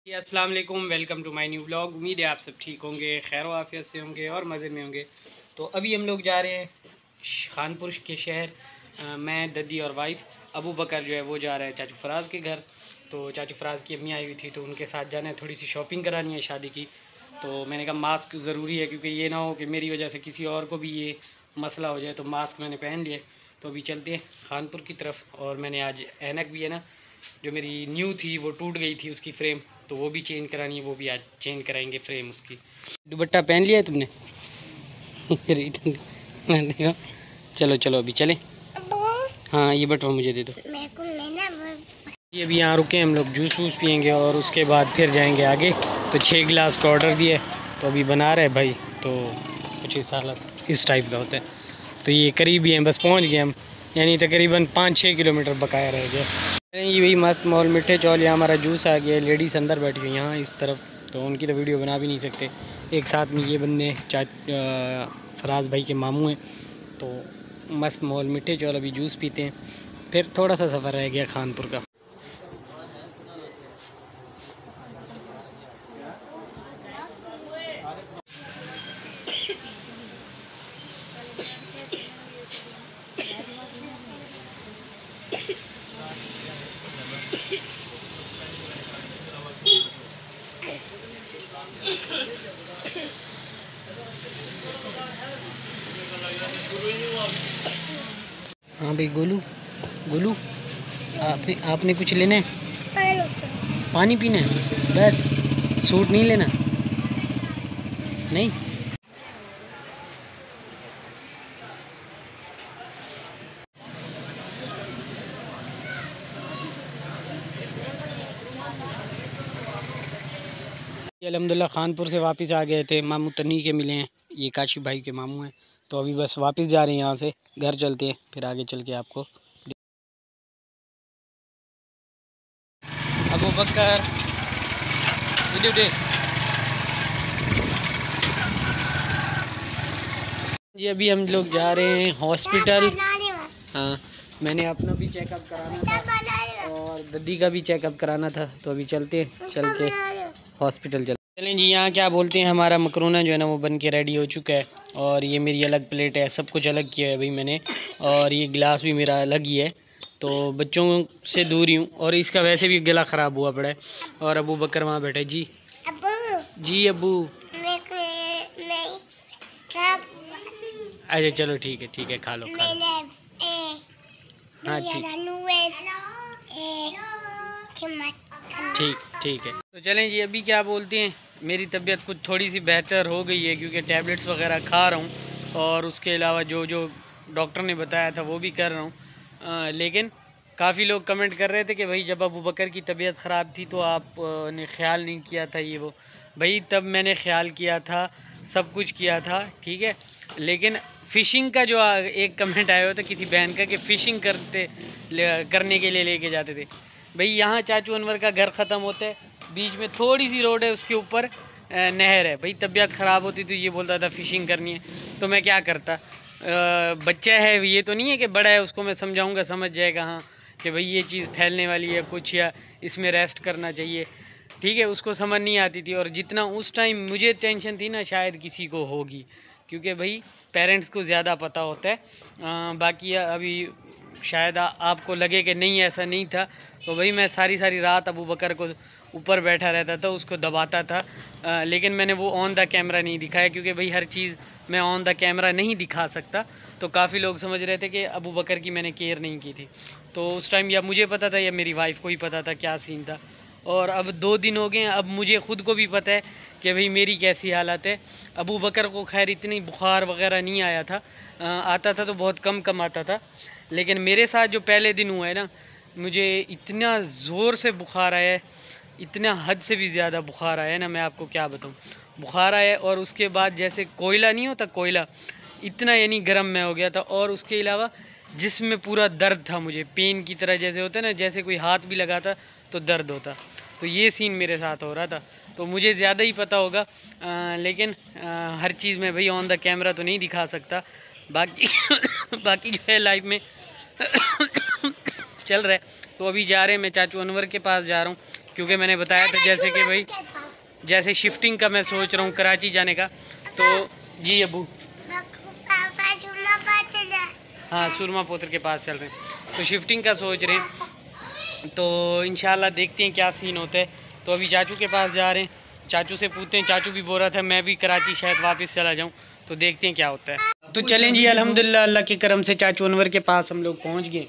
अस्सलाम वालेकुम, welcome to my new blog. उम्मीद है आप सब ठीक होंगे, खैर आफियत से होंगे और मज़े में होंगे। तो अभी हम लोग जा रहे हैं खानपुर के शहर। मैं, दद्दी और वाइफ। अबू बकर जो है वो जा रहा है चाचू फराज के घर। तो चाचू फराज की अम्मी आई हुई थी तो उनके साथ जाना है, थोड़ी सी शॉपिंग करानी है शादी की। तो मैंने कहा मास्क ज़रूरी है, क्योंकि ये ना हो कि मेरी वजह से किसी और को भी ये मसला हो जाए। तो मास्क मैंने पहन लिया। तो अभी चलते हैं खानपुर की तरफ। और मैंने आज ऐनक भी है ना, जो मेरी न्यू थी वो टूट गई थी, उसकी फ्रेम, तो वो भी चेंज करानी है। वो भी आज चेंज कराएंगे फ्रेम उसकी। दुपट्टा पहन लिया है तुमने? देखो, चलो चलो अभी चलें। हाँ ये बटवा मुझे दे दो। ये अभी यहाँ रुके हम लोग, जूस वूस पियेंगे और उसके बाद फिर जाएंगे आगे। तो 6 गिलास का ऑर्डर दिया तो अभी बना रहे भाई। तो कुछ इस हालत इस टाइप का होता है। तो ये करीब ही हैं, बस पहुँच गए हम, यानी तकरीबन 5-6 किलोमीटर बकाया रह गया। ये वही मस्त मॉल मिठे चौल। यहाँ हमारा जूस आ गया। लेडीज़ अंदर बैठी हुई यहाँ इस तरफ, तो उनकी तो वीडियो बना भी नहीं सकते। एक साथ में ये बंदे फराज भाई के मामू हैं। तो मस्त मॉल मिठे चौल, अभी जूस पीते हैं, फिर थोड़ा सा सफ़र रह गया खानपुर का। हाँ भाई गोलू, गोलू आपने कुछ लेना है? पानी पीना है बस, सूट नहीं लेना? नहीं। अल्हम्दुलिल्लाह खानपुर से वापस आ गए थे। मामू तनी के मिले हैं, ये काशी भाई के मामू हैं। तो अभी बस वापस जा रहे हैं यहाँ से, घर चलते हैं, फिर आगे चल के आपको। अबू बकर जी, अभी हम लोग जा रहे हैं हॉस्पिटल। हाँ, मैंने अपना भी चेकअप कराना था और दद्दी का भी चेकअप कराना था। तो अभी चलते हैं, चल के हॉस्पिटल चलें जी। यहाँ क्या बोलते हैं, हमारा मकरोना जो है ना वो बन के रेडी हो चुका है। और ये मेरी अलग प्लेट है, सब कुछ अलग किया है भाई मैंने। और ये गिलास भी मेरा अलग ही है, तो बच्चों से दूर ही हूँ। और इसका वैसे भी गला ख़राब हुआ पड़ा है। और अबू बकर वहाँ बैठे। जी जी अबू। अच्छा चलो ठीक है, खा लो खा लो। हाँ ठीक है। तो चलें जी, अभी क्या बोलते हैं, मेरी तबीयत कुछ थोड़ी सी बेहतर हो गई है, क्योंकि टैबलेट्स वगैरह खा रहा हूँ। और उसके अलावा जो जो डॉक्टर ने बताया था वो भी कर रहा हूँ। लेकिन काफ़ी लोग कमेंट कर रहे थे कि भाई जब अबू बकर की तबीयत ख़राब थी तो आपने ख्याल नहीं किया था ये वो। भाई तब मैंने ख्याल किया था, सब कुछ किया था, ठीक है। लेकिन फ़िशिंग का जो एक कमेंट आया हुआ था किसी बहन का कि फ़िशिंग करने के लिए लेके जाते थे। भाई यहाँ चाचू अनवर का घर ख़त्म होता है, बीच में थोड़ी सी रोड है, उसके ऊपर नहर है। भाई तबीयत ख़राब होती तो ये बोलता था फ़िशिंग करनी है, तो मैं क्या करता। बच्चा है, ये तो नहीं है कि बड़ा है, उसको मैं समझाऊंगा समझ जाएगा हाँ कि भाई ये चीज़ फैलने वाली है कुछ, या इसमें रेस्ट करना चाहिए, ठीक है। उसको समझ नहीं आती थी। और जितना उस टाइम मुझे टेंशन थी ना, शायद किसी को होगी, क्योंकि भाई पेरेंट्स को ज़्यादा पता होता है। बाकी अभी शायद आपको लगे कि नहीं ऐसा नहीं था। तो भाई मैं सारी रात अबू बकर को ऊपर बैठा रहता था, उसको दबाता था। लेकिन मैंने वो ऑन द कैमरा नहीं दिखाया, क्योंकि भाई हर चीज़ मैं ऑन द कैमरा नहीं दिखा सकता। तो काफ़ी लोग समझ रहे थे कि अबू बकर की मैंने केयर नहीं की थी। तो उस टाइम या मुझे पता था या मेरी वाइफ को ही पता था क्या सीन था। और अब 2 दिन हो गए हैं, अब मुझे ख़ुद को भी पता है कि भाई मेरी कैसी हालत है। अबू बकर को खैर इतनी बुखार वगैरह नहीं आया था, आता था तो बहुत कम आता था। लेकिन मेरे साथ जो पहले दिन हुआ है ना, मुझे इतना ज़ोर से बुखार आया है, इतना हद से भी ज़्यादा बुखार आया है ना, मैं आपको क्या बताऊँ। बुखार आया है और उसके बाद जैसे कोयला नहीं होता, कोयला इतना यानी गर्म में हो गया था। और उसके अलावा जिसमें पूरा दर्द था, मुझे पेन की तरह जैसे होता है ना, जैसे कोई हाथ भी लगाता तो दर्द होता। तो ये सीन मेरे साथ हो रहा था। तो मुझे ज़्यादा ही पता होगा, लेकिन हर चीज़ में भाई ऑन द कैमरा तो नहीं दिखा सकता। बाकी बाकी जो है लाइफ में चल रहा है। तो अभी जा रहे हैं, मैं चाचू अनवर के पास जा रहा हूँ, क्योंकि मैंने बताया था जैसे कि भाई जैसे शिफ्टिंग का मैं सोच रहा हूँ कराची जाने का। तो जी अबू, हाँ सुरमा पोत्र के पास चल रहे हैं, तो शिफ्टिंग का सोच रहे हैं। तो इंशाल्लाह देखते हैं क्या सीन होता है। तो अभी चाचू के पास जा रहे हैं, चाचू से पूछते हैं। चाचू भी बोल रहा था मैं भी कराची शायद वापस चला जाऊं, तो देखते हैं क्या होता है। तो चलें जी, अल्हम्दुलिल्लाह अल्लाह के करम से चाचू अनवर के पास हम लोग पहुंच गए।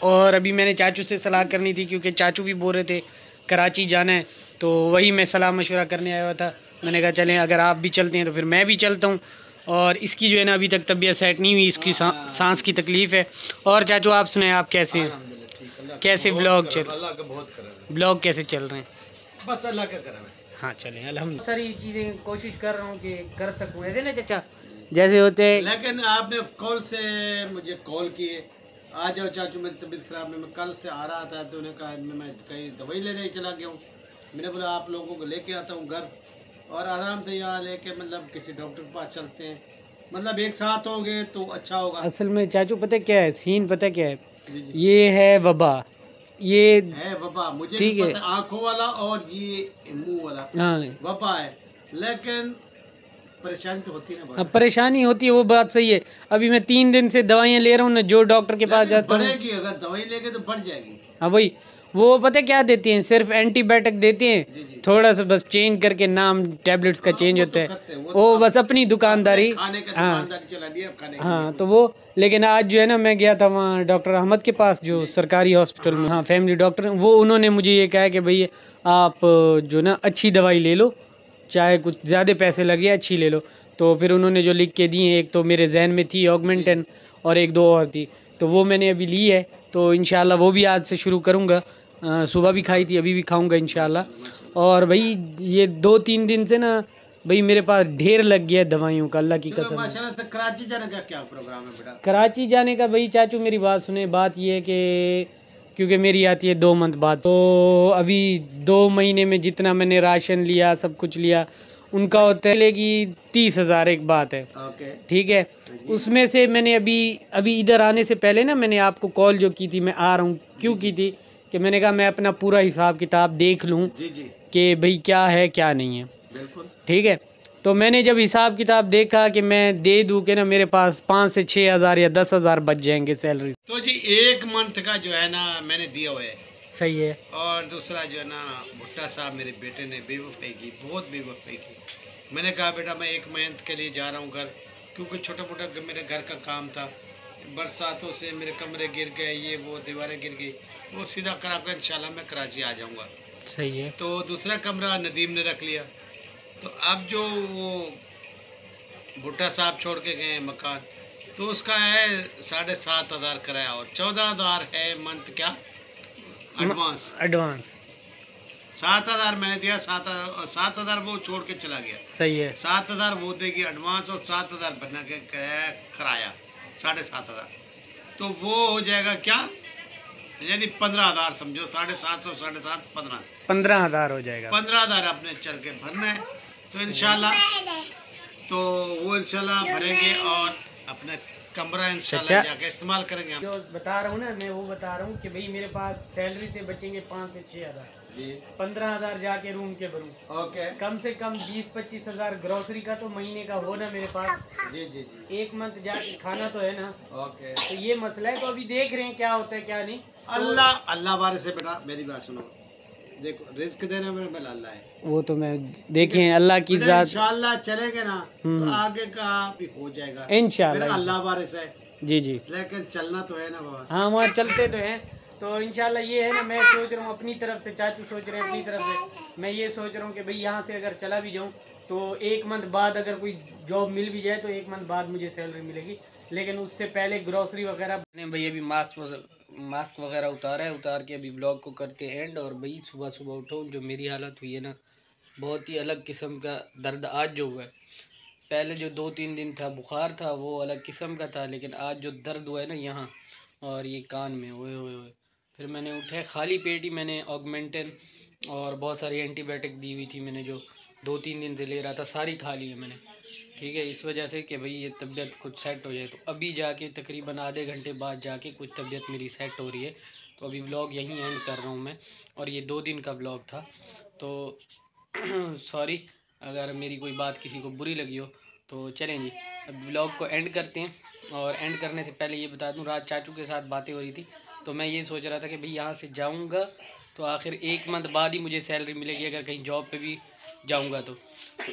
और अभी मैंने चाचू से सलाह करनी थी क्योंकि चाचू भी बोल रहे थे कराची जाना है, तो वही मैं सलाह मशवरा करने आया हुआ था। मैंने कहा चलें अगर आप भी चलते हैं तो फिर मैं भी चलता हूँ। और इसकी जो है ना अभी तक तबीयत सेट नहीं हुई, इसकी सांस की तकलीफ़ है। और चाचू आप सुनाएं, आप कैसे हैं? कैसे ब्लॉग कैसे चल रहे हैं? बस अल्लाह का करम है। हाँ चलें अल्हम्दुलिल्लाह। सारी चीज़ें कोशिश कर रहा हूँ कि कर सकूँ, ऐसे ना चाचा जैसे होते। लेकिन आपने कॉल से मुझे कॉल किए, आ जाओ चाचू मेरी तबीयत ख़राब है। मैं कल से आ रहा था तो उन्होंने कहा मैं कहीं दवाई लेने चला गया हूँ। मैंने बोला आप लोगों को लेके आता हूँ घर, और आराम से यहाँ लेके मतलब किसी डॉक्टर के पास चलते हैं, मतलब एक साथ होंगे तो अच्छा होगा। असल में चाचू पता क्या है सीन, पता क्या है, जी। ये है वबा, ये है वबा, मुझे ठीक भी है, पता, आँखों वाला और ये मुंह वाला हाँ वबा है। लेकिन परेशानी तो होती है ना, परेशानी होती है, वो बात सही है। अभी मैं 3 दिन से दवाइयाँ ले रहा हूँ ना, जो डॉक्टर के पास जाता हूँ। बढ़ेगी, अगर दवाई लेके तो बढ़ जाएगी। हाँ वही, वो पता क्या देती हैं, सिर्फ एंटीबायोटिक देती हैं, थोड़ा सा बस चेंज करके नाम टैबलेट्स का चेंज होता है, वो बस अपनी दुकानदारी। हाँ हाँ, तो वो लेकिन आज जो है ना मैं गया था वहाँ डॉक्टर अहमद के पास जो सरकारी हॉस्पिटल में, हाँ फैमिली डॉक्टर, वो उन्होंने मुझे ये कहा कि भाई आप जो ना अच्छी दवाई ले लो, चाहे कुछ ज़्यादा पैसे लगे अच्छी ले लो। तो फिर उन्होंने जो लिख के दी हैं, एक तो मेरे जहन में थी ऑगमेंटन और एक दो और थी, तो वो मैंने अभी ली है। तो इंशाल्लाह वो भी आज से शुरू करूँगा। सुबह भी खाई थी, अभी भी खाऊंगा इंशाल्लाह। और भाई ये 2-3 दिन से ना भाई मेरे पास ढेर लग गया है दवाइयों का, अल्लाह की कसम। माशाल्लाह से कराची जाने का क्या प्रोग्राम है बेटा? कराची जाने का भाई चाचू मेरी बात सुने, बात ये है कि क्योंकि मेरी आती है 2 मंथ बाद, तो अभी 2 महीने में जितना मैंने राशन लिया सब कुछ लिया उनका होता है लेगी 30,000 एक बात है, ठीक है। उसमें से मैंने अभी इधर आने से पहले ना मैंने आपको कॉल जो की थी, मैं आ रहा हूँ क्यों की थी कि मैंने कहा मैं अपना पूरा हिसाब किताब देख लूँ कि भाई क्या है क्या नहीं है, ठीक है। तो मैंने जब हिसाब किताब देखा कि मैं दे दूँ कि ना मेरे पास 5 से 6 हज़ार या 10,000 बच जाएंगे सैलरी। तो जी 1 मंथ का जो है ना मैंने दिया हुआ है, सही है। और दूसरा जो है ना भुट्टा साहब मेरे बेटे ने बेवफाई की, बहुत बेवफाई की। मैंने कहा बेटा मैं 1 मंथ के लिए जा रहा हूँ घर, क्योंकि छोटा मोटा मेरे घर का काम था, बरसातों से मेरे कमरे गिर गए, ये वो दीवारें गिर गई, वो सीधा करा कर इंशाल्लाह मैं कराची आ जाऊँगा। सही है। तो दूसरा कमरा नदीम ने रख लिया। तो अब जो वो भुट्टा साहब छोड़ के गए मकान, तो उसका है 7,500 किराया और 14,000 है मंथ क्या एडवांस। 7,000 मैंने दिया, 7,000 वो छोड़ के चला गया। सही है। 7,000 वो देगी एडवांस और 7,000 बना के किराया 7,500। तो वो हो जाएगा क्या, यानी 15,000 समझो, 750 7.5 15,000 हो जाएगा। 15,000 अपने चल के भरना है। तो इंशाल्लाह तो वो इंशाल्लाह भरेंगे और अपने कमरा इंशाल्लाह जाके इस्तेमाल करेंगे। जो बता रहा हूँ ना मैं, वो बता रहा हूँ कि भाई मेरे पास सैलरी से बचेंगे 5 से 6 हज़ार, 15,000 जाके रूम के भरूँ, ओके। कम से कम 20-25 हज़ार ग्रोसरी का तो महीने का हो ना मेरे पास। जी 1 मंथ जाके खाना तो है ना। ओके। तो ये मसला है, तो अभी देख रहे हैं क्या होता है क्या नहीं। अल्लाह बारे से बेटा मेरी बात सुनो, देखो रिस्क देने में अल्लाह है, वो तो मैं देखें अल्लाह की जात, इंशाल्लाह चलेंगे ना तो आगे का भी हो जाएगा इंशाल्लाह। अल्लाह बारे से जी लेकिन चलना तो है ना बाबा। हाँ वहाँ चलते तो हैं। तो इंशाल्लाह ये है ना, मैं सोच रहा हूँ अपनी तरफ से, चाचू सोच रहे हैं अपनी तरफ से, मैं ये सोच रहा हूँ कि भाई यहाँ से अगर चला भी जाऊँ तो 1 मंथ बाद अगर कोई जॉब मिल भी जाए तो 1 मंथ बाद मुझे सैलरी मिलेगी, लेकिन उससे पहले ग्रोसरी वगैरह। भाई अभी मास्क वगैरह उतारा है, उतार के अभी ब्लॉग को करते हैं एंड। और भाई सुबह उठो, जो मेरी हालत हुई है ना, बहुत ही अलग किस्म का दर्द आज जो हुआ है। पहले जो 2-3 दिन था बुखार था वो अलग किस्म का था, लेकिन आज जो दर्द हुआ है ना यहाँ और ये कान में, ओए। फिर मैंने उठे खाली पेट ही मैंने ऑगमेंटन और बहुत सारी एंटीबायोटिक दी हुई थी, मैंने जो 2-3 दिन से ले रहा था सारी खा ली है मैंने, ठीक है। इस वजह से कि भाई ये तबीयत कुछ सेट हो जाए, तो अभी जाके तकरीबन आधे घंटे बाद जाके कुछ तबीयत मेरी सेट हो रही है। तो अभी व्लॉग यहीं एंड कर रहा हूँ मैं, और ये 2 दिन का व्लॉग था, तो सॉरी अगर मेरी कोई बात किसी को बुरी लगी हो। तो चलें जी, अब व्लॉग को एंड करते हैं। और एंड करने से पहले ये बता दूं, रात चाचू के साथ बातें हो रही थी, तो मैं ये सोच रहा था कि भाई यहाँ से जाऊँगा तो आखिर 1 मंथ बाद ही मुझे सैलरी मिलेगी अगर कहीं जॉब पे भी जाऊँगा तो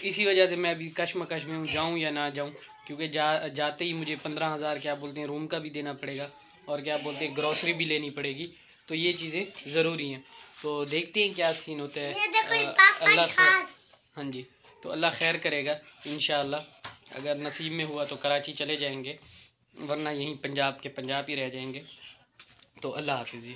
इसी वजह से मैं अभी कश्मकश में हूँ, जाऊँ या ना जाऊँ, क्योंकि जाते ही मुझे 15,000 क्या बोलते हैं रूम का भी देना पड़ेगा, और क्या बोलते हैं ग्रॉसरी भी लेनी पड़ेगी, तो ये चीज़ें ज़रूरी हैं। तो देखते हैं क्या सीन होता है। अल्लाह खैर, हाँ जी, तो अल्लाह खैर करेगा इंशाअल्लाह। अगर नसीब में हुआ तो कराची चले जाएंगे, वरना यहीं पंजाब के पंजाब ही रह जाएंगे। तो अल्लाह हाफिज़ जी।